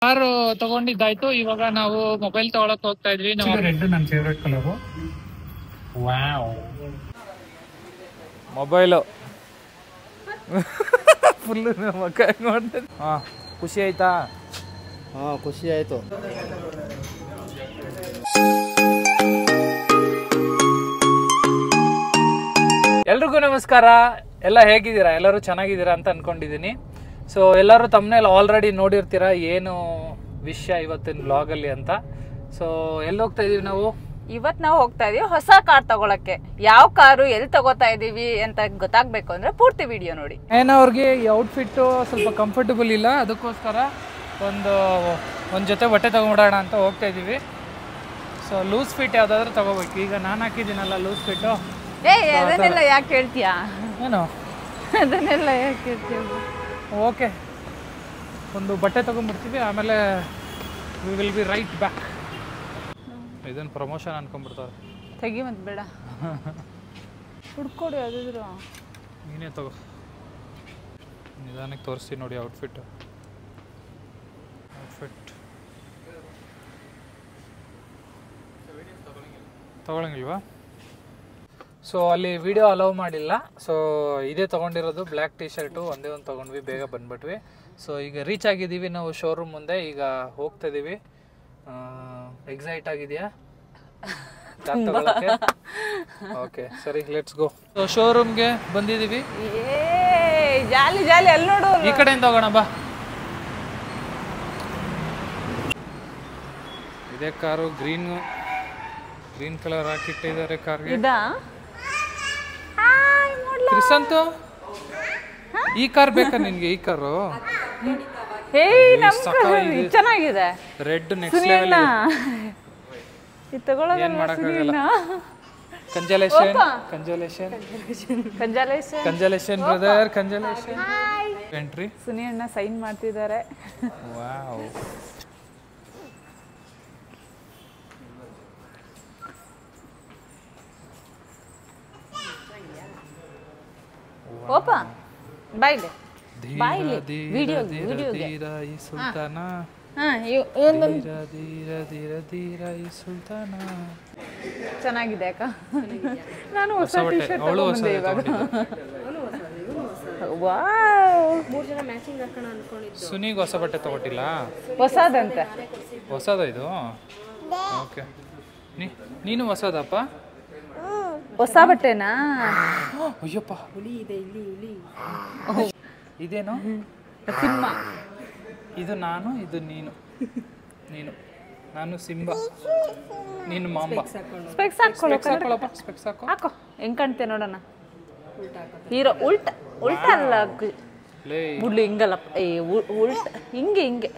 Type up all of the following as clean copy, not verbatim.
Car ತಗೊಂಡಿದ್ದಾಯ್ತು. ಇವಾಗ ನಾವು ಮೊಬೈಲ್ ತಗೊಳಕ್ ಹೋಗ್ತಾ ಇದ್ವಿ. ರೆಡ್ ನನ್ನ favourite colour. Wow, mobile full ಮಕ್ಕ ನೋಡ್ತೇನೆ. ಖುಷಿ ಆಯ್ತಾ? ಖುಷಿ ಆಯ್ತು. ಎಲ್ರಿಗೂ ನಮಸ್ಕಾರ. ಎಲ್ಲ ಹೇಗಿದ್ದೀರಾ? ಎಲ್ಲರೂ ಚೆನ್ನಾಗಿದ್ದೀರಾ ಅಂತ ಅನ್ಕೊಂಡಿದ್ದೀನಿ. ಸೊ ಎಲ್ಲರೂ ತಮ್ಮನೇಲಿ ಆಲ್ರೆಡಿ ನೋಡಿರ್ತೀರಾ ಏನು ವಿಷಯ ಇವತ್ತಿನ ವ್ಲಾಗಲ್ಲಿ ಅಂತ. ಸೊ ಎಲ್ಲಿ ಹೋಗ್ತಾ ಇದೀವಿ ನಾವು? ಇವತ್ತು ನಾವು ಹೋಗ್ತಾ ಇದೀವಿ ಹೊಸ ಕಾರ್ ತಗೊಳಕ್ಕೆ. ಯಾವ ಕಾರು ಎಲ್ಲಿ ತಗೋತಾ ಇದೀವಿ ಅಂತ ಗೊತ್ತಾಗ್ಬೇಕು ಅಂದ್ರೆ ಪೂರ್ತಿ ವಿಡಿಯೋ ನೋಡಿ. ಅವ್ರಿಗೆ ಈ ಔಟ್ಫಿಟ್ ಸ್ವಲ್ಪ ಕಂಫರ್ಟಬಲ್ ಇಲ್ಲ, ಅದಕ್ಕೋಸ್ಕರ ಒಂದು ಜೊತೆ ಬಟ್ಟೆ ತಗೊಂಡ್ಬಿಡೋಣ ಅಂತ ಹೋಗ್ತಾ ಇದೀವಿ. ಸೊ ಲೂಸ್ ಫಿಟ್ ಯಾವ್ದಾದ್ರು ತಗೋಬೇಕು. ಈಗ ನಾನು ಹಾಕಿದ್ದೀನಲ್ಲ ಲೂಸ್ ಫಿಟ್ಟು. ಅದನ್ನೆಲ್ಲ ಯಾಕೆ ಹೇಳ್ತೀಯಾ? ಏನು ಅದನ್ನೆಲ್ಲ ಯಾಕೆ ಹೇಳ್ತೀಯ? ಓಕೆ, ಒಂದು ಬಟ್ಟೆ ತೊಗೊಂಡ್ಬಿಡ್ತೀವಿ, ಆಮೇಲೆ we will be right back. ಇದನ್ನು ಪ್ರಮೋಷನ್ ಅನ್ಕೊಂಡ್ಬಿಡ್ತಾರೆ. ತೆಗಿ ಮತ್ತೆ ಬೇಡ, ಹುಡ್ಕೊಡಿ ಯಾವ್ದಾದ್ರು. ನೀನೇ ತಗೋ, ನಿಧಾನಕ್ಕೆ ತೋರಿಸ್ತೀನಿ ನೋಡಿ ಔಟ್ಫಿಟ್. ತಗೊಳಂಗಿಲ್ವಾ? ಸೊ ಅಲ್ಲಿ ವಿಡಿಯೋ ಅಲೌ ಮಾಡಿಲ್ಲ. ಸೊ ಇದೇ ತೊಗೊಂಡಿರೋದು, ಬ್ಲ್ಯಾಕ್ ಟೀ ಶರ್ಟು ಒಂದೇ ಒಂದು ತೊಗೊಂಡ್ವಿ, ಬೇಗ ಬಂದ್ಬಿಟ್ವಿ. ಸೊ ಈಗ ರೀಚ್ ಆಗಿದ್ದೀವಿ ನಾವು ಶೋರೂಮ್ ಮುಂದೆ. ಈಗ ಹೋಗ್ತಾ ಇದ್ದೀವಿ. ಎಕ್ಸೈಟ್ ಆಗಿದೆಯಾ ತಗೊಳಕ್ಕೆ? ಓಕೆ ಸರಿ, ಲೆಟ್ಸ್ ಗೋ. ಸೊ ಶೋರೂಮ್ಗೆ ಬಂದಿದ್ದೀವಿ. ಜಾಲಿ ಜಾಲಿ, ಅಲ್ಲಿ ನೋಡು, ಈ ಕಡೆಯಿಂದ ಹೋಗೋಣ ಬಾ. ಇದೇ ಕಾರು, ಗ್ರೀನ್ ಕಲರ್ ಹಾಕಿಟ್ಟಿದ್ದಾರೆ ಕಾರ್ಗೆ. ಕ್ರಿಸಂತು, ಈ ಕಾರ್ ಬೇಕಾ ನಿನ್ಗೆ? ಈ ಕಾರು ಚೆನ್ನಾಗಿದೆ, ರೆಡ್ ನೆಕ್ಸ್ಟ್ ಲೆವೆಲ್. ಏನ್ ಮಾಡಕ್ಕಾಗಲ್ಲ. ಕಂಜಲೇಷನ್ ಬ್ರದರ್, ಕಂಜಲೇಷನ್. ಎಂಟ್ರಿ. ಸುನಿ ಅಣ್ಣ ಸೈನ್ ಮಾಡ್ತಿದ್ದಾರೆ. ವಾವ್, ಓಪ ಬಾಯ್ಲೆ ಬಾಯ್ಲೆ ವಿಡಿಯೋ ಸುಲ್ತಾನ. ಚೆನ್ನಾಗಿದೆ ಅಕ್ಕ. ನಾನು ಹೊಸ ಟಿ ಶರ್ಟ್ ತಗೊಂಡೆ ಇವಾಗ. ಸುನಿಗೆ ಹೊಸ ಬಟ್ಟೆ ತಗೊಟ್ಟಿಲ್ಲ? ಹೊಸದಂತೆ. ಹೊಸದ ಇದು? ಓಕೆ, ನೀನು ಹೊಸದಪ್ಪ? ಹೊಸ ಬಟ್ಟೆನಾ? ಅಯ್ಯಪ್ಪ, ಇದೇನು? ಸಿಂಹ. ಇದು ನಾನು, ಇದು ನೀನು. ನಾನು ಸಿಂಬ, ನೀನು ಮಾಂಬ. ಸ್ಪೆಕ್ಸ್ ಹಾಕೊಳ್ಳಪ್ಪ. ಸ್ಪೆಕ್ಸ್ ಹಾಕೋ. ಹಾಕೋ, ಹೆಂಗ್ ಕಾಣ್ತೆ ನೋಡೋಣ. ಹೀರೋ ಉಲ್ಟ ಅಲ್ಲ ಬುಡ್ಲು, ಹಿಂಗಲ್ಲಪ್ಪ. ಉಲ್ಟ ಹಿಂಗೆ.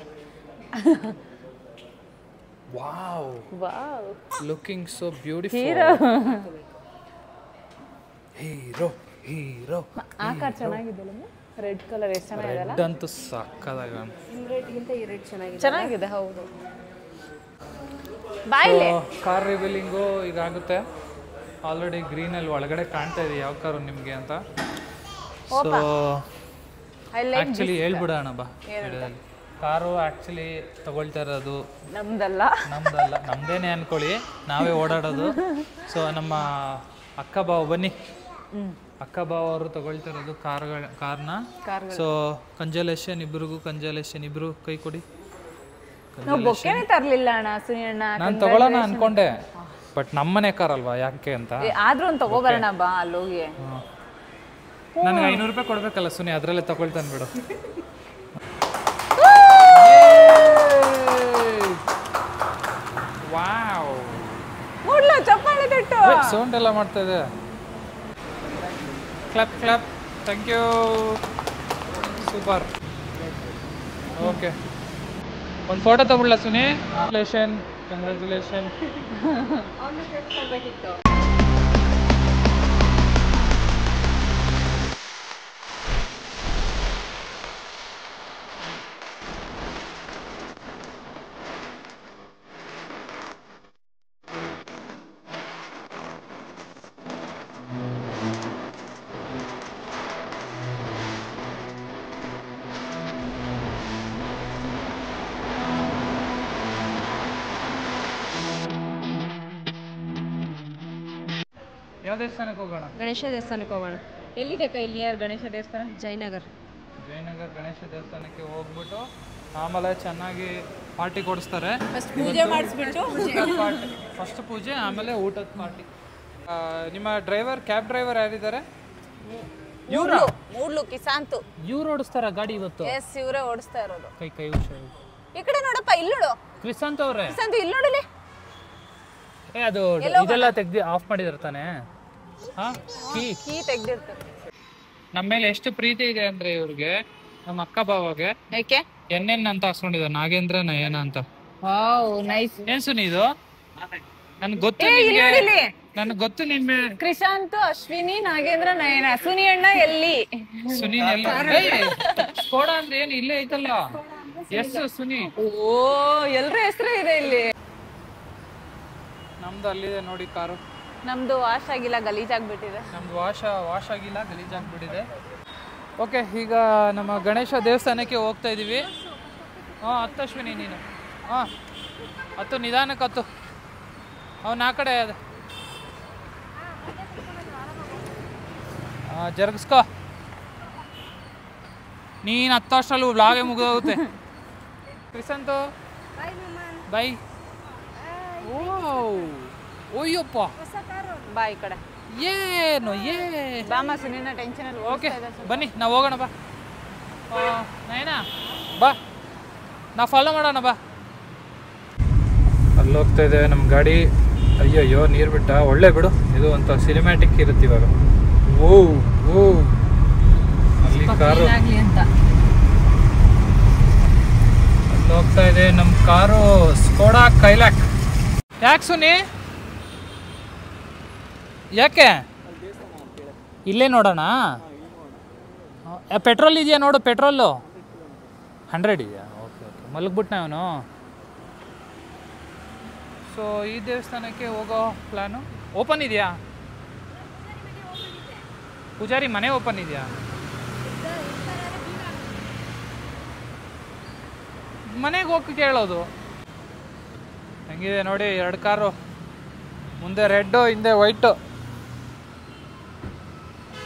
Wow, looking so beautiful. Hero. ಆ ಕಾರ್ ಚೆನ್ನಾಗಿದೆ, ರೆಡ್ ಕಲರ್ ಎಷ್ಟು ಚೆನ್ನಾಗಿದೆ. ರೆಡ್ ಅಂತೂ ಸಕ್ಕದಾಗ ಚೆನ್ನಾಗಿದೆ. ಹೌದು. ಬಾಯ್ಲೆ ಕಾರ್ ರಿವೀಲಿಂಗು ಈಗ ಆಗುತ್ತೆ. ಆಲ್ರೆಡಿ ಗ್ರೀನಲ್ಲಿ ಒಳಗಡೆ ಕಾಣ್ತಾ ಇದೆ ಯಾವ ಕಾರು ನಿಮಗೆ ಅಂತ. ಸೊ ಆ್ಯಕ್ಚುಲಿ ಹೇಳ್ಬಿಡೋಣ ಬಾ. ಕಾರು ಆ್ಯಕ್ಚುಲಿ ತಗೊಳ್ತಾ ಇರೋದು ನಮ್ದಲ್ಲ, ನಮ್ದೇನೆ ಅನ್ಕೊಳ್ಳಿ, ನಾವೇ ಓಡಾಡೋದು. ಸೊ ನಮ್ಮ ಅಕ್ಕ ಬಾವು, ಬನ್ನಿ, ಅಕ್ಕ ಬಾವ ಅವರು ತಗೊಳ್ತಾ ಇರೋದು ಕಾರ್ನ. ಸೊ ಕಂಜಲೇಷನ್, ಇಬ್ರಿಗೂ ಕಂಜಲೇಷನ್. ಇಬ್ರು ಕೈ ಕೊಡಿ. ಬೊಕ್ಕೆನೇ ತರ್ಲಿಲ್ಲ ಅಣ್ಣ ಸುನಿ ಅಣ್ಣ. ನಾನು ತಗೊಳ್ಳೋಣ ಅನ್ಕೊಂಡೆ, ಬಟ್ ನಮ್ಮನೆ ಕಾರ್ ಅಲ್ವಾ, ಯಾಕೆ ಅಂತ. ಆದ್ರೂ ಒಂದು ತಗೋಬರೋಣ ಬಾ ಅಲ್ಲೋಗಿ. ನನಗೆ 500 ರೂಪಾಯಿ ಕೊಡ್ಬೇಕಲ್ಲ ಸುನಿ, ಅದರಲ್ಲೇ ತಗೊಳ್ತಾನೆ ಬಿಡು. ವಾವ್, ಚಪ್ಪಾಳೆ ತಟ್ಟು. ಸೌಂಡ್ ಎಲ್ಲ ಮಾಡ್ತಾ ಇದೆ. Clap. Thank you, super. Okay, ಒಂದು ಫೋಟೋ ತಗೊಳ್ಳ ಸುನಿ? ಕಂಗ್ರ್ಯಾಚುಲೇಷನ್. ಯಾವ ದೇವಸ್ಥಾನಕ್ಕೆ ಹೋಗೋಣ? ಗಣೇಶ ದೇವಸ್ಥಾನಕ್ಕೆ ಹೋಗೋಣ. ಎಲ್ಲಿದೆ ಇಲ್ಲಿ ಗಣೇಶ ದೇವಸ್ಥಾನ? ಜಯನಗರ್ ಗಣೇಶ ದೇವಸ್ಥಾನಕ್ಕೆ ಹೋಗ್ಬಿಟ್ಟು ಆಮೇಲೆ ಚೆನ್ನಾಗಿ ಪಾರ್ಟಿ ಕೊಡಿಸ್ತಾರೆ. ಪೂಜೆ ಮಾಡಿಸ್ಬಿಟ್ಟು ಫಸ್ಟ್ ಪೂಜೆ ಆಮೇಲೆ ಊಟದ ಪಾರ್ಟಿ. ನಿಮ್ಮ ಡ್ರೈವರ್, ಕ್ಯಾಬ್ ಡ್ರೈವರ್ ಯಾರಿದ್ದಾರೆ? ಮೂಡ್ಲು ಕಿಸಾಂತು ಇವ್ರು ಓಡಿಸ್ತಾರ ಗಾಡಿ ಇವತ್ತು? ಎಸ್, ಇವರೇ ಓಡಿಸ್ತಾ ಇರೋದು. ಕೈ ಹುಷಾರು. ಈ ಕಡೆ ನೋಡಪ್ಪ, ಇಲ್ಲೋಡು ಕ್ರಿಸಾಂತ್ ಅವ್ರೆ. ಕಿಸಾಂತು ಇಲ್ಲೋಡಲಿ. ಅದು ಇದೆಲ್ಲ ತೆಗ್ದು ಆಫ್ ಮಾಡಿದಾರೆ ತಾನೆ? ಕೀ ತೆಗ್ದಿರ್ತಾರೆ. ನಮ್ಮ ಮೇಲೆ ಎಷ್ಟು ಪ್ರೀತಿ ಇದೆ ಅಂದ್ರೆ ಇವ್ರಿಗೆ, ನಮ್ಮ ಅಕ್ಕ ಬಾವಗೆ. ಯಾಕೆ ಎನ್ ಅಂತ ಹಾಕ್ಸ್ಕೊಂಡಿದ್ದಾರೆ, ನಾಗೇಂದ್ರ ನಯನ ಅಂತ. Wow, nice. ಏನ್ ಸುನಿ ಇದು? ನನ್ಗೆ ಗೊತ್ತು, ನನ್ಗೆ ಗೊತ್ತು ನಿನ್ನೆ. ಕ್ರಿಶಾಂತ್, ಅಶ್ವಿನಿ, ನಾಗೇಂದ್ರ, ನಯನ. ಸುನಿ ಅಣ್ಣ ಎಲ್ಲಿ? ಸುನಿ ಸ್ಕೋಡ ಅಂದ್ರೆ ಏನು ಇಲ್ಲೇ ಐತಲ್ಲ? ಎಸ್ ಸುನಿ. ಓ, ಎಲ್ರ ಹೆಸರು ಇದೆ ಇಲ್ಲಿ. ನಮ್ದು ಅಲ್ಲಿದೆ ನೋಡಿ ಕಾರು. ನಮ್ದು ವಾಶ್ ಆಗಿಲ್ಲ, ಗಲೀಜಾಗ್ಬಿಟ್ಟಿದೆ. ನಮ್ದು ವಾಶ್ ಆಗಿಲ್ಲ, ಗಲೀಜಾಗ್ಬಿಟ್ಟಿದೆ. ಓಕೆ, ಈಗ ನಮ್ಮ ಗಣೇಶ ದೇವಸ್ಥಾನಕ್ಕೆ ಹೋಗ್ತಾ ಇದೀವಿ. ಹತ್ತು ಅಶ್ವಿನಿ ನೀನು. ಹತ್ತು, ನಿಧಾನಕ್ಕೆ ಹತ್ತು. ಅವನು ಆ ಕಡೆ ಅದ ಜರುಗಿಸ್ಕೋ. ನೀನು 10 ವರ್ಷಲ್ಲೂ ವ್ಲಾಗೇ ಮುಗಿದೋಗುತ್ತೆ. ಕ್ರಿಸಂತು ಬೈ. ಓಯ್ಯಪ್ಪ, ಬಾ ಈ ಕಡೆ. ಏನು ಬಾಮ, ಸುನಿನ ಟೆನ್ಷನ್ ಅಲ್ಲಿ. ಓಕೆ ಬನ್ನಿ, ನಾವು ಹೋಗೋಣ ಬಾ. ನಯನಾ ಬಾ, ನಾವು ಫಾಲೋ ಮಾಡೋಣ ಬಾ. ಅಲ್ಲಿ ಹೋಗ್ತಾ ಇದೆ ನಮ್ಮ ಗಾಡಿ. ಅಯ್ಯಯ್ಯೋ, ನೀರು ಬಿಟ್ಟ. ಒಳ್ಳೆ ಬಿಡು, ಇದು ಅಂತ ಸಿನಿಮ್ಯಾಟಿಕ್ ಇರುತ್ತೆ ಇವಾಗ. ಓ ಅಲ್ಲಿ ಕಾರು ಅಂತ ಅಲ್ಲಿ ಹೋಗ್ತಾ ಇದೆ ನಮ್ಮ ಕಾರು. ಸ್ಕೋಡಾ ಕೈಲಾಕ್. ಯಾಕೆ ಸುನಿ? ಯಾಕೆ? ಇಲ್ಲೇ ನೋಡೋಣ. ಪೆಟ್ರೋಲ್ ಇದೆಯಾ ನೋಡು, ಪೆಟ್ರೋಲು 100 ಇದೆಯಾ? ಓಕೆ ಮಲಗ್ಬಿಟ್ನ ಅವನು. ಸೊ ಈ ದೇವಸ್ಥಾನಕ್ಕೆ ಹೋಗೋ ಪ್ಲ್ಯಾನು. ಓಪನ್ ಇದೆಯಾ? ಪೂಜಾರಿ ಮನೆ ಓಪನ್ ಇದೆಯಾ? ಮನೆಗೆ ಹೋಗಿ ಕೇಳೋದು. ಹೆಂಗಿದೆ ನೋಡಿ, 2 ಕಾರು, ಮುಂದೆ ರೆಡ್ಡು, ಹಿಂದೆ ವೈಟು.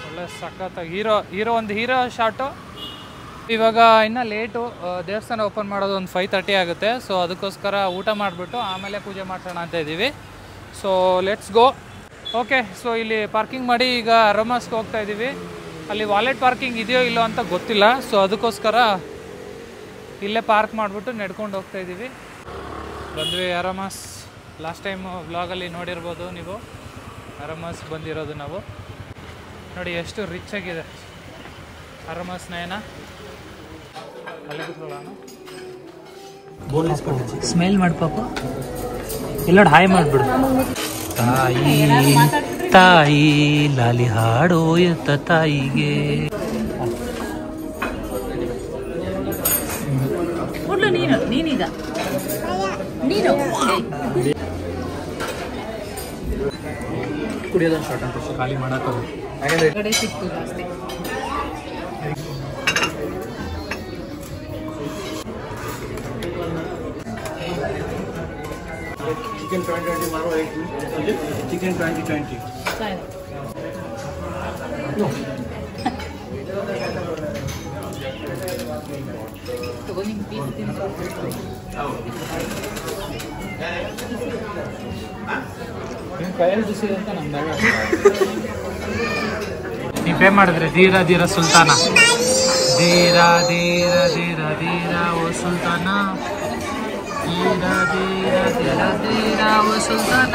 ಒಳ್ಳೆ ಸಖತ್ತಾಗಿ ಒಂದು ಹೀರೋ ಶಾಟು. ಇವಾಗ ಇನ್ನೂ ಲೇಟು, ದೇವಸ್ಥಾನ ಓಪನ್ ಮಾಡೋದು ಒಂದು 5:30 ಆಗುತ್ತೆ. ಸೊ ಅದಕ್ಕೋಸ್ಕರ ಊಟ ಮಾಡಿಬಿಟ್ಟು ಆಮೇಲೆ ಪೂಜೆ ಮಾಡ್ಸೋಣ ಅಂತ ಇದ್ದೀವಿ. So let's go. Okay, so ಇಲ್ಲಿ ಪಾರ್ಕಿಂಗ್ ಮಾಡಿ ಈಗ ಅರೋಮಾಸ್ಗೆ ಹೋಗ್ತಾ ಇದ್ದೀವಿ. ಅಲ್ಲಿ ವಾಲೆಟ್ ಪಾರ್ಕಿಂಗ್ ಇದೆಯೋ ಇಲ್ಲೋ ಅಂತ ಗೊತ್ತಿಲ್ಲ. ಸೊ ಅದಕ್ಕೋಸ್ಕರ ಇಲ್ಲೇ ಪಾರ್ಕ್ ಮಾಡಿಬಿಟ್ಟು ನಡ್ಕೊಂಡು ಹೋಗ್ತಾ ಇದ್ದೀವಿ. ಬಂದ್ವಿ ಅರೋಮಾಸ್. ಲಾಸ್ಟ್ ಟೈಮ್ ವ್ಲಾಗಲ್ಲಿ ನೋಡಿರ್ಬೋದು ನೀವು, ಅರೋಮಾಸ್ ಬಂದಿರೋದು ನಾವು. ನೋಡಿ ಎಷ್ಟು ರಿಚ್ ಆಗಿದೆ ಅರೋಮಾಸ್. ನಯನ ಅಲ್ಲಿ ಕೂತ್ಕೊಳ್ಳೋಣ. ಸ್ಮೆಲ್ ಮಾಡಿ ಪಾಪ. ಇಲ್ಲ ಹಾಯ್ ಮಾಡಿಬಿಡು. ತಾಯಿ ತಾಯಿ ಲಾಲಿ ಹಾಡೋ ಎತ್ತ ತಾಯಿಗೆ. ನೀನೀಗ ನೀನು ಕುಡಿಯೋದೊಂದು ಶಾರ್ಟ್ ಅಂತ ಖಾಲಿ ಮಾಡೋದು ಕಡೆ ಸಿಕ್ತು ಜಾಸ್ತಿ. चिकन 20 मारो एक चिकन 20 ತಗೋ, ನಿಂಗೆ ಪೀಸ್ ತಿನ್ಸು. ಕೈಯಲ್ಲಿ ಬಿಸಿ ಅಂತ ನಮ್ದಾಗ ನೀವು ಪೇ ಮಾಡಿದ್ರೆ ಧೀರ ಧೀರ ಸುಲ್ತಾನ. ಧೀರ ಧೀರ ಧೀರ ಧೀರ ಓ ಸುಲ್ತಾನ. ಧೀರ ಧೀರ ಧೀರ ಧೀರ ಓ ಸುಲ್ತಾನ.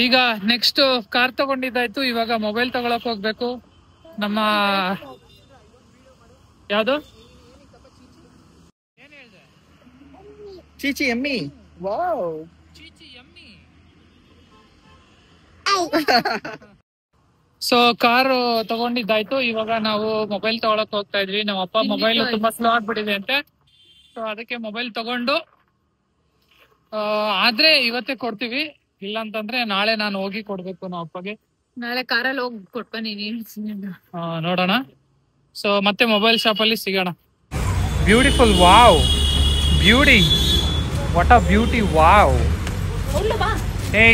ಈಗ ನೆಕ್ಸ್ಟ್ ಕಾರ್ ತಗೊಂಡಿದ್ದಾಯ್ತು. ಇವಾಗ ಮೊಬೈಲ್ ತಗೊಳಕ್ ಹೋಗ್ಬೇಕು. ನಮ್ಮ ಯಾವುದು चीची यम्मी वाओ ಚೀಚಿ ಯಮ್ಮಿ. ಸೊ ಕಾರು ತಗೊಂಡಿದ್ದಾಯ್ತು. ಇವಾಗ ನಾವು ಮೊಬೈಲ್ ತಗೊಳಕ್ ಹೋಗ್ತಾ ಇದ್ವಿ. ನಮ್ಮ ಅಪ್ಪ ಮೊಬೈಲ್ ತುಂಬಾ ಸ್ಲೋ ಆಗ್ಬಿಟ್ಟಿದೆ ಅಂತೆ. ಸೊ ಅದಕ್ಕೆ ಮೊಬೈಲ್ ತಗೊಂಡು ಆದ್ರೆ ಇವತ್ತೇ ಕೊಡ್ತೀವಿ. ಇಲ್ಲ ಅಂತಂದ್ರೆ ನಾಳೆ ನಾನು ಹೋಗಿ ಕೊಡ್ಬೇಕು ನಮ್ಮ ಅಪ್ಪಗೆ. ನಾಳೆ ಕಾರಲ್ಲಿ ಹೋಗಿ ಕೊಟ್ಬನ್ನಿ. ನೋಡೋಣ. ಸೊ ಮತ್ತೆ ಮೊಬೈಲ್ ಶಾಪಲ್ಲಿ ಸಿಗೋಣ. Beautiful, wow, beauty, what a beauty, wow.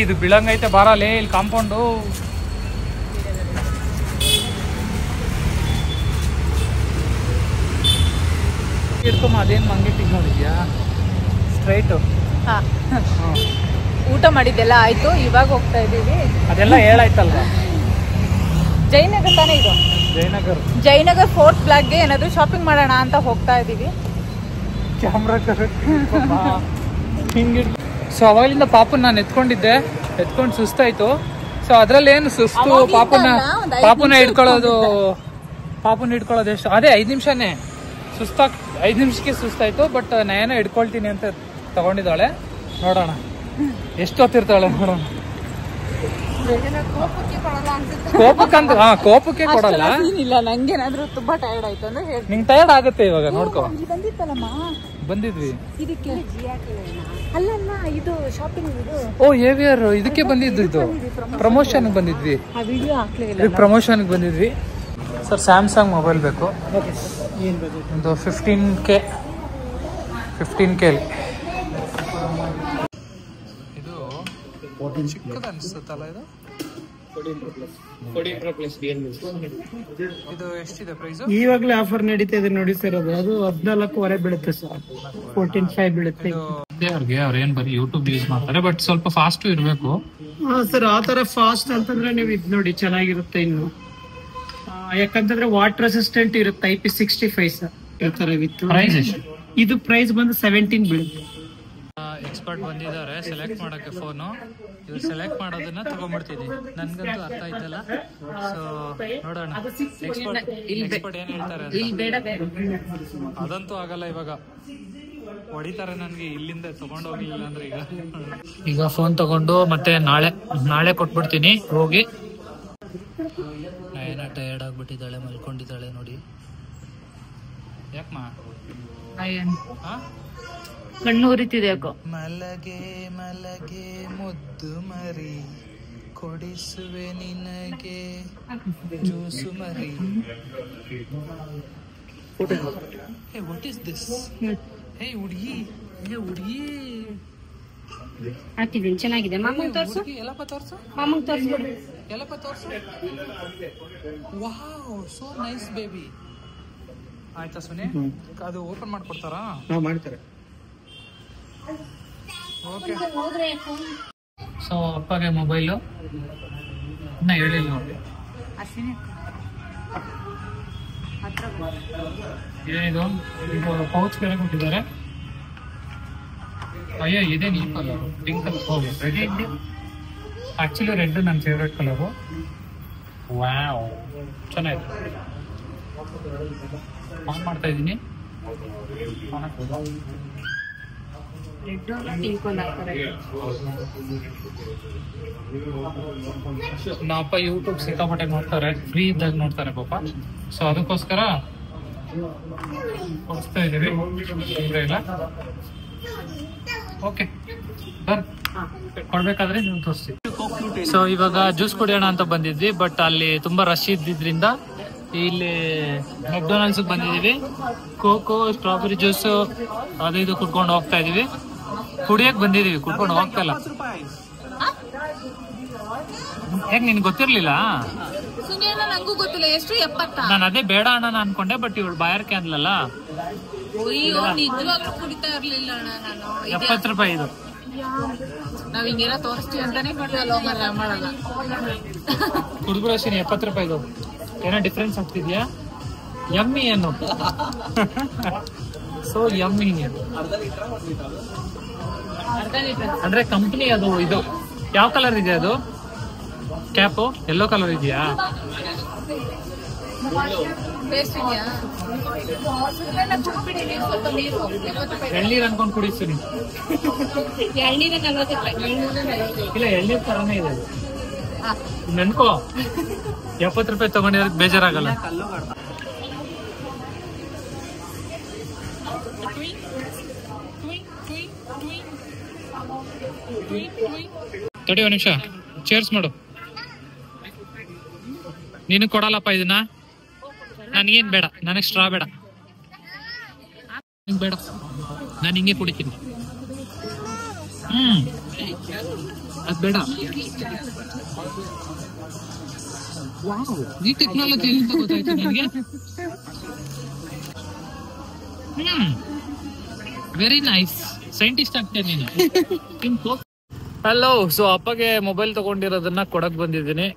ಇದು ಬೀಳಂಗೈತೆ ಬಾರಲೇ ಇಲ್ಲಿ ಕಾಂಪೌಂಡು. ಇಟ್ಕೊಂಬ ಅದೇನು ಮಂಗೆಟ್ಟಿಗೆ ನೋಡಿದ್ಯಾ ಸ್ಟ್ರೈಟು. ಊಟ ಮಾಡಿದ್ದೆಲ್ಲ ಆಯ್ತು, ಇವಾಗ ಹೋಗ್ತಾ ಇದೀವಿ. ಅದೆಲ್ಲ ಹೇಳಾಯ್ತಲ್ವ. ಜಯನಗರ್ ತಾನೇ ಇದು? ಜಯನಗರ್ 4th ಬ್ಲಾಕ್ಗೆ ಏನಾದ್ರು ಶಾಪಿಂಗ್ ಮಾಡೋಣ ಅಂತ ಹೋಗ್ತಾ ಇದೀವಿ. ಕ್ಯಾಮ್ರಾ ಹಿಂಗೆ. ಸೊ ಅವಾಗಲಿಂದ ಪಾಪನ್ ನಾನು ಎತ್ಕೊಂಡು ಸುಸ್ತಾಯ್ತು. ಸೊ ಅದ್ರಲ್ಲಿ ಏನು ಸುಸ್ತು, ಪಾಪುನ ಹಿಡ್ಕೊಳ್ಳೋದು ಎಷ್ಟು ಅದೇ 5 ನಿಮಿಷನೇ ಸುಸ್ತಾಗ್ 5 ನಿಮಿಷಕ್ಕೆ ಸುಸ್ತಾಯ್ತು. ಬಟ್ ನಾನೇನೋ ಹಿಡ್ಕೊಳ್ತೀನಿ ಅಂತ ತಗೊಂಡಿದ್ದಾಳೆ. ನೋಡೋಣ ಎಷ್ಟು ಹೊತ್ತಿರ್ತಾಳೆ ನೋಡೋಣ. ಕೋಪಕ್ಕೆ ಕೊಡಲ್ಲ. ನಂಗೇನಾದ್ರೂ ತುಂಬಾ ಟೈರ್ಡ್ ಆಯ್ತು ಅಂದ್ರೆ ಹೇಳಿ. ನಿಂಗೆ ಟೈರ್ಡ್ ಆಗುತ್ತೆ ಇವಾಗ. ನೋಡ್ಕೊ ಬಂದಿದ್ವಿ. ಅಲ್ಲಲ್ಲ ಇದು ಶಾಪಿಂಗ್ ಇದು. ಓ ಏವಿಯರ್ ಇದಕ್ಕೆ ಬಂದಿದ್ದು. ಇದು ಪ್ರಮೋಷನ್ ಬಂದಿದ್ವಿ. ಪ್ರಮೋಷನ್ ಬಂದಿದ್ವಿ ಸರ್. ಸ್ಯಾಮ್ಸಂಗ್ ಮೊಬೈಲ್ ಬೇಕು. ಒಂದು 15K ಇದು ಚಿಕ್ಕದ ಅನಿಸುತ್ತಲ್ಲ. ಇದು ಇದು ಎಷ್ಟಿದೆ ಪ್ರೈಸ್? ಇವಾಗಲೇ ಆಫರ್ ನಡೀತಾ ಇದೆ ನೋಡಿ ಸರ್. ಅದು 14,500 ಬೀಳುತ್ತೆ ಸರ್. 14,500 ಬೀಳುತ್ತೆ. ಅವ್ರು ಏನ್ ಬರೀ ಯೂಟ್ಯೂಬ್ ಯೂಸ್ ಮಾಡ್ತಾರೆ, ಬಟ್ ಸ್ವಲ್ಪ ಫಾಸ್ಟ್ ಇರಬೇಕು. ಸರ್ ಆ ತರ ಫಾಸ್ಟ್ ಅಂತಂದ್ರೆ ನೀವು ಇದು ನೋಡಿ ಚೆನ್ನಾಗಿರುತ್ತೆ. ಇನ್ನು ಯಾಕಂತಂದ್ರೆ ವಾಟರ್ ರೆಸಿಸ್ಟೆಂಟ್ ಇರುತ್ತೆ. IP65 ಸರ್ ಈ ತರ ವಿತ್. ಪ್ರೈಸ್ ಎಷ್ಟು? ಇದು ಪ್ರೈಸ್ ಬಂದು 17 ಬೀಳುತ್ತೆ. ಎಕ್ಸ್ಪರ್ಟ್ ಬಂದಿದ್ದಾರೆ ಸೆಲೆಕ್ಟ್ ಮಾಡಕ್ಕೆ ಫೋನು. ಇವ್ರು ಸೆಲೆಕ್ಟ್ ಮಾಡೋದನ್ನ ತಗೊಂಡ್ಬಿಡ್ತೀನಿ. ನನ್ಗಂತೂ ಅರ್ಥ ಆಯ್ತಲ್ಲ. ಸೊ ನೋಡೋಣ ಎಕ್ಸ್ಪರ್ಟ್ ಏನ್ ಹೇಳ್ತಾರೆ ಅಂತ. ಅದಂತೂ ಆಗಲ್ಲ ಇವಾಗ, ಹೊಡಿತಾರೆ ನನ್ಗೆ ಇಲ್ಲಿಂದ ತಗೊಂಡು ಹೋಗ್ಲಿಲ್ಲ ಅಂದ್ರೆ. ಈಗ ಫೋನ್ ತಗೊಂಡು ಮತ್ತೆ ನಾಳೆ ಕೊಟ್ಬಿಡ್ತೀನಿ ಹೋಗಿ. ನಯನ ಟಯರ್ಡ್ ಆಗ್ಬಿಟ್ಟಿದ್ದಾಳೆ, ಮಲ್ಕೊಂಡಿದ್ದಾಳೆ ನೋಡಿ. ಯಾಕಮ್ಮ ಕಣ್ಣು ಉರಿತಿದೆ ಯಾಕೋ. ಮಲಗೆ ಮುದ್ದು ಮರಿ ಕೊಡಿಸುವೆ ನಿನಗೆ ಜ್ಯೂಸು ಮರಿ. Hey what is this? Hey ಹುಡುಗಿ ಹಾಕಿದ್ದೀನಿ, ಚೆನ್ನಾಗಿದೆ. ಮಾಮಂಗ್ ತೋರ್ಸು. ಎಲ್ಲಪ್ಪ ತೋರ್ಸು. ಮಾಮಂಗ್ ತೋರ್ಸ್ಬಿಡು. ಎಲ್ಲಪ್ಪ ತೋರ್ಸು. Wow so nice baby. ಆಯ್ತಾ ಸುನಿ? ಅದು ಓಪನ್ ಮಾಡ್ಕೊಡ್ತಾರಾ? ಮಾಡ್ತಾರೆ. ಓಕೆ. ಸೊ ಅಪ್ಪಗೆ ಮೊಬೈಲು ಇನ್ನ ಹೇಳಿಲ್ಲ ನೋಡಿ. ಏನಿದು? ಪೌಚ್ ಬೇರೆ ಕೊಟ್ಟಿದ್ದಾರೆ. ಅಯ್ಯೋ ಇದೆ ನೀ colour pink colour. Red actually red ನನ್ನ ಫೇವ್ರೆಟ್ ಕಲರು. ವಾವ್ ಚೆನ್ನಾಗಿದೆ. ಆನ್ ಮಾಡ್ತಾ ಇದ್ದೀನಿ. ನಮ್ಮಪ್ಪ ಯೂಟ್ಯೂಬ್ ಸಿಕ್ಕಾಪಟ್ಟೆ ನೋಡ್ತಾರೆ, ಫ್ರೀ ಇದ್ದಾಗ ನೋಡ್ತಾರೆ ಪಾಪ. ಸೊ ಅದಕ್ಕೋಸ್ಕರ ಕೊಡಿಸ್ತಾ ಇದೀವಿ. ತೊಂದರೆ ಇಲ್ಲ. ಓಕೆ ಬರ್ ಕೊಡ್ಬೇಕಾದ್ರೆ ನೀವು ತೋರಿಸ್ತೀವಿ. ಸೊ ಇವಾಗ ಜ್ಯೂಸ್ ಕುಡಿಯೋಣ ಅಂತ ಬಂದಿದ್ವಿ, ಬಟ್ ಅಲ್ಲಿ ತುಂಬಾ ರಶ್ ಇದ್ದಿದ್ರಿಂದ ಇಲ್ಲಿ ಮೆಕ್ಡೊನಾಲ್ಡ್ಸ್ ಬಂದಿದೀವಿ. ಕೋಕೋ ಸ್ಟ್ರಾಬೆರಿ ಜ್ಯೂಸು ಅದು ಇದು ಕುಡ್ಕೊಂಡು ಹೋಗ್ತಾ ಇದೀವಿ. ಕುಡಿಯಕ್ ಬಂದಿದೀವಿ, ಕುಡ್ಕೊಂಡು ಹೋಗ್ತಾ ಇಲ್ಲ. ಹೇಗ್ ನಿನ್ಗೆ ಗೊತ್ತಿರ್ಲಿಲ್ಲ? ನಂಗೂ ಗೊತ್ತಿಲ್ಲ. ಎಷ್ಟು? 70? ನಾನು ಅದೇ ಬೇಡ ಅಣ್ಣ ಅನ್ಕೊಂಡೆ, ಬಟ್ ಇವಳು ಬಾಯಾರಿಕೆ ಅಂದ್ಲಲ್ಲ. ನಿಜವಾಗ್ಲೂ ಕುಡಿತಾ ಇರ್ಲಿಲ್ಲ ಅಣ್ಣ ನಾನು. 70 ರೂಪಾಯಿ ಇದು. ನಾವ್ ಹಿಂಗೆಲ್ಲ ತೋರಿಸ್ತೀವಿ ಅಂತಾನೆ ಮಾಡಲ್ಲ. ಕುಡ್ಬಿಡೋಸಿನಿ 70 ರೂಪಾಯಿದು. ಏನೋ ಡಿಫ್ರೆನ್ಸ್ ಆಗ್ತಿದ್ಯಾ? ಯಮ್ಮಿ ಏನು? ಸೊ ಯಮ್ಮಿ ಅಂದ್ರೆ ಕಂಪ್ನಿ ಅದು. ಇದು ಯಾವ ಕಲರ್ ಇದೆ ಅದು? ಕ್ಯಾಪು ಯೆಲ್ಲೋ ಕಲರ್ ಇದೆಯಾ? ಎಳ್ನೀರ್ ಅನ್ಕೊಂಡ್ ಕುಡಿಸ್ತೀನಿ. ಇಲ್ಲ ಎಳ್ನೀರ್ ತರಾನೇ ಇದೆ ಅದು. ನೆನ್ಕೋ 70 ರೂಪಾಯಿ ತಗೊಂಡಿರೋದು ಬೇಜಾರಾಗಲ್ಲ. ತಡಿ ಒಂದು ನಿಮಿಷ, ಚೇರ್ಸ್ ಮಾಡು. ನೀನು ಕೊಡಲ್ಲಪ್ಪ ಇದನ್ನ. ನನಗೇನು ಬೇಡ, ನನಗೆ ಸ್ಟ್ರಾ ಬೇಡ, ಬೇಡ. ನಾನು ಹಿಂಗೆ ಕುಡಿತೀನಿ. ಅದು ಬೇಡ. ಈ ಟೆಕ್ನಾಲಜಿ ಎಲ್ಲಿಂದ ಗೊತ್ತಾಯ್ತು ನನಗೆ? ವೆರಿ ನೈಸ್, ಸೈಂಟಿಸ್ಟ್ ಆಗ್ತೇನೆ ನೀನು. ಹಲೋ, ಸೊ ಅಪ್ಪಗೆ ಮೊಬೈಲ್ ತಗೊಂಡಿರೋದನ್ನ ಕೊಡಕ್ ಬಂದಿದ್ದೀನಿ.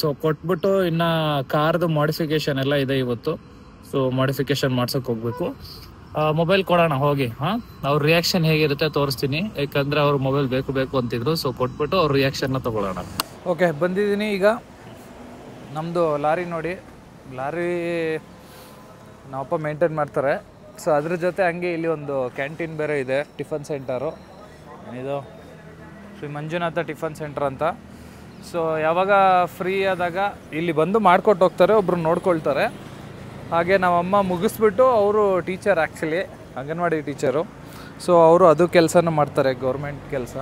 ಸೊ ಕೊಟ್ಬಿಟ್ಟು ಇನ್ನ ಕಾರ್ದು ಮಾಡಿಫಿಕೇಶನ್ ಎಲ್ಲ ಇದೆ ಇವತ್ತು. ಸೊ ಮಾಡಿಫಿಕೇಶನ್ ಮಾಡ್ಸಕ್ ಹೋಗ್ಬೇಕು. ಮೊಬೈಲ್ ಕೊಡೋಣ ಹೋಗಿ. ಅವ್ರ ರಿಯಾಕ್ಷನ್ ಹೇಗಿರುತ್ತೆ ತೋರಿಸ್ತೀನಿ, ಯಾಕಂದ್ರೆ ಅವ್ರ ಮೊಬೈಲ್ ಬೇಕು ಅಂತಿದ್ರು. ಸೊ ಕೊಟ್ಬಿಟ್ಟು ಅವ್ರ ರಿಯಾಕ್ಷನ್ನ ತಗೊಳ್ಳೋಣ. ಓಕೆ, ಬಂದಿದ್ದೀನಿ ಈಗ. ನಮ್ಮದು ಲಾರಿ ನೋಡಿ, ಲಾರಿ ನಮ್ಮಪ್ಪ ಮೇಂಟೈನ್ ಮಾಡ್ತಾರೆ. ಸೊ ಅದ್ರ ಜೊತೆ ಹಂಗೆ ಇಲ್ಲಿ ಒಂದು ಕ್ಯಾಂಟೀನ್ ಬೇರೆ ಇದೆ, ಟಿಫನ್ ಸೆಂಟರು. ಇದು ಶ್ರೀ ಮಂಜುನಾಥ ಟಿಫನ್ ಸೆಂಟರ್ ಅಂತ. ಸೊ ಯಾವಾಗ ಫ್ರೀ ಆದಾಗ ಇಲ್ಲಿ ಬಂದು ಮಾಡಿಕೊಟ್ಟು ಹೋಗ್ತಾರೆ, ಒಬ್ರು ನೋಡ್ಕೊಳ್ತಾರೆ. ಹಾಗೆ ನಮ್ಮಮ್ಮ ಮುಗಿಸ್ಬಿಟ್ಟು ಅವರು teacher, actually anganwadi teacher. So ಅವರು ಅದು ಕೆಲಸನ ಮಾಡ್ತಾರೆ, ಗೌರ್ಮೆಂಟ್ ಕೆಲಸ.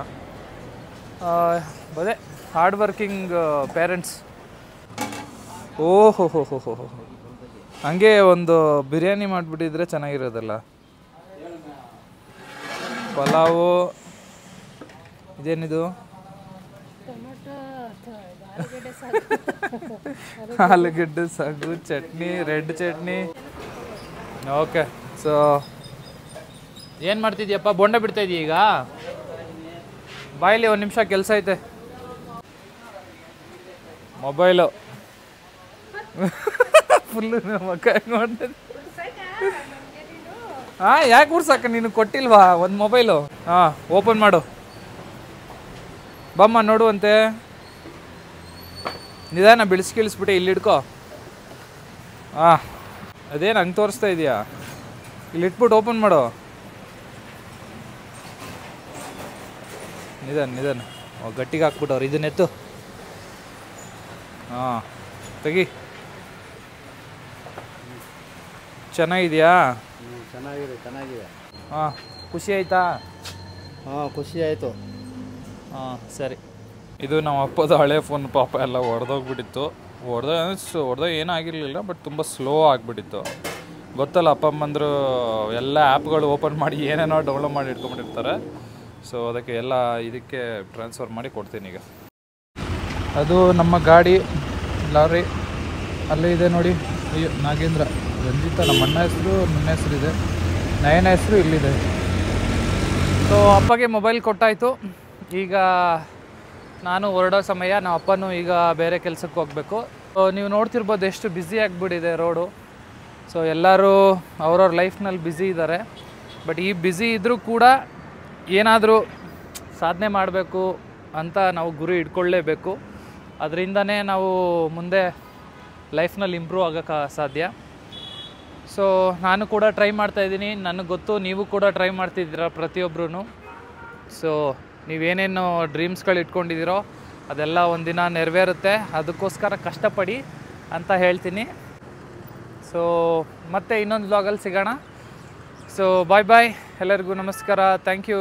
ಅದೇ ಹಾರ್ಡ್ ವರ್ಕಿಂಗ್ ಪೇರೆಂಟ್ಸ್. ಓಹೋ ಹೋ ಹೋ ಹೋ ಹೋ, ಹಂಗೆ ಒಂದು ಬಿರಿಯಾನಿ ಮಾಡಿಬಿಟ್ಟಿದ್ರೆ ಚೆನ್ನಾಗಿರೋದಲ್ಲ. ಪಲಾವು, ಇದೇನಿದು? ಆಲೂಗಡ್ಡೆ ಸಾಗು, chutney, red chutney. Okay, so ಏನು ಮಾಡ್ತಿದ್ಯಪ್ಪ? ಬೋಂಡ ಬಿಡ್ತಾ ಇದೀಯ ಈಗ? ಬಾಯಲ್ಲಿ ಒಂದು ನಿಮಿಷ ಕೆಲಸ ಐತೆ. ಮೊಬೈಲು ಫುಲ್ಲು ಮಕ್ಕ ನೋಡ್ತದೆ. ಯಾಕೆ ಉರ್ಸಾಕ? ನೀನು ಕೊಟ್ಟಿಲ್ವಾ ಒಂದು ಮೊಬೈಲು? ಓಪನ್ ಮಾಡು ಬಮ್ಮ, ನೋಡುವಂತೆ. ನಿಧಾನ ಬಿಳಿಸ್ಬಿಟ್ಟೆ, ಇಲ್ಲಿ ಇಟ್ಕೋ. ಅದೇನು ಹಂಗೆ ತೋರಿಸ್ತಾ ಇದೆಯಾ? ಇಲ್ಲಿ ಇಟ್ಬಿಟ್ಟು ಓಪನ್ ಮಾಡು. ನಿಧಾನ ಗಟ್ಟಿಗೆ ಹಾಕ್ಬಿಟ್ಟವ್ರು. ಇದನ್ನೆತ್ತು. ತೆಗಿ. ಚೆನ್ನಾಗಿದೆಯಾ? ಚೆನ್ನಾಗಿದೆ. ಖುಷಿ ಆಯ್ತಾ? ಖುಷಿ ಆಯಿತು. ಸರಿ. ಇದು ನಮ್ಮ ಅಪ್ಪದ ಹಳೆ ಫೋನ್, ಪಾಪ ಎಲ್ಲ ಹೊಡೆದೋಗ್ಬಿಟ್ಟಿತ್ತು. ಹೊಡೆದ ಏನೂ ಆಗಿರಲಿಲ್ಲ, ಬಟ್ ತುಂಬ ಸ್ಲೋ ಆಗಿಬಿಟ್ಟಿತ್ತು. ಗೊತ್ತಲ್ಲ, ಅಪ್ಪ ಅಮ್ಮಂದರು ಎಲ್ಲ ಆ್ಯಪ್ಗಳು ಓಪನ್ ಮಾಡಿ ಏನೇನೋ ಡೌನ್ಲೋಡ್ ಮಾಡಿ ಇಟ್ಕೊಂಡ್ಬಿಟ್ಟಿರ್ತಾರೆ. ಸೊ ಅದಕ್ಕೆ ಎಲ್ಲ ಇದಕ್ಕೆ ಟ್ರಾನ್ಸ್ಫರ್ ಮಾಡಿ ಕೊಡ್ತೀನಿ ಈಗ. ಅದು ನಮ್ಮ ಗಾಡಿ, ಲಾರಿ ಅಲ್ಲೇ ಇದೆ ನೋಡಿ. ಅಯ್ಯೋ, ನಾಗೇಂದ್ರ, ರಂಜಿತ ನಮ್ಮ ಅಣ್ಣ ಹೆಸರು, ನನ್ನ ಹೆಸರಿದೆ, ನಯನ ಹೆಸರು ಇಲ್ಲಿದೆ. ಸೊ ಅಪ್ಪಗೆ ಮೊಬೈಲ್ ಕೊಟ್ಟಾಯಿತು. ಈಗ ನಾನು ಹೊರಡೋ ಸಮಯ. ನಮ್ಮ ಅಪ್ಪನೂ ಈಗ ಬೇರೆ ಕೆಲಸಕ್ಕೆ ಹೋಗಬೇಕು. ಸೊ ನೀವು ನೋಡ್ತಿರ್ಬೋದು ಎಷ್ಟು ಬ್ಯುಸಿ ಆಗಿಬಿಟ್ಟಿದೆ ರೋಡು. ಸೊ ಎಲ್ಲರೂ ಅವ್ರವ್ರ ಲೈಫ್ನಲ್ಲಿ ಬ್ಯುಸಿ ಇದ್ದಾರೆ. ಬಟ್ ಈ ಬ್ಯುಸಿ ಇದ್ದರೂ ಕೂಡ ಏನಾದರೂ ಸಾಧನೆ ಮಾಡಬೇಕು ಅಂತ ನಾವು ಗುರಿ ಇಟ್ಕೊಳ್ಳೇಬೇಕು. ಅದರಿಂದನೇ ನಾವು ಮುಂದೆ ಲೈಫ್ನಲ್ಲಿ ಇಂಪ್ರೂವ್ ಆಗೋಕ್ಕೆ ಸಾಧ್ಯ. ಸೊ ನಾನು ಕೂಡ ಟ್ರೈ ಮಾಡ್ತಾಯಿದ್ದೀನಿ. ನನಗೆ ಗೊತ್ತು, ನೀವು ಕೂಡ ಟ್ರೈ ಮಾಡ್ತಿದ್ದೀರ ಪ್ರತಿಯೊಬ್ಬರೂ. ಸೊ ನೀವೇನೇನು ಡ್ರೀಮ್ಸ್ಗಳು ಇಟ್ಕೊಂಡಿದ್ದೀರೋ ಅದೆಲ್ಲ ಒಂದಿನ ನೆರವೇರುತ್ತೆ. ಅದಕ್ಕೋಸ್ಕರ ಕಷ್ಟಪಡಿ ಅಂತ ಹೇಳ್ತೀನಿ. ಸೊ ಮತ್ತೆ ಇನ್ನೊಂದು ವ್ಲಾಗಲ್ಲಿ ಸಿಗೋಣ. ಸೊ ಬಾಯ್ ಎಲ್ಲರಿಗೂ ನಮಸ್ಕಾರ. Thank you.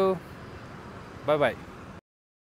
ಬಾಯ್.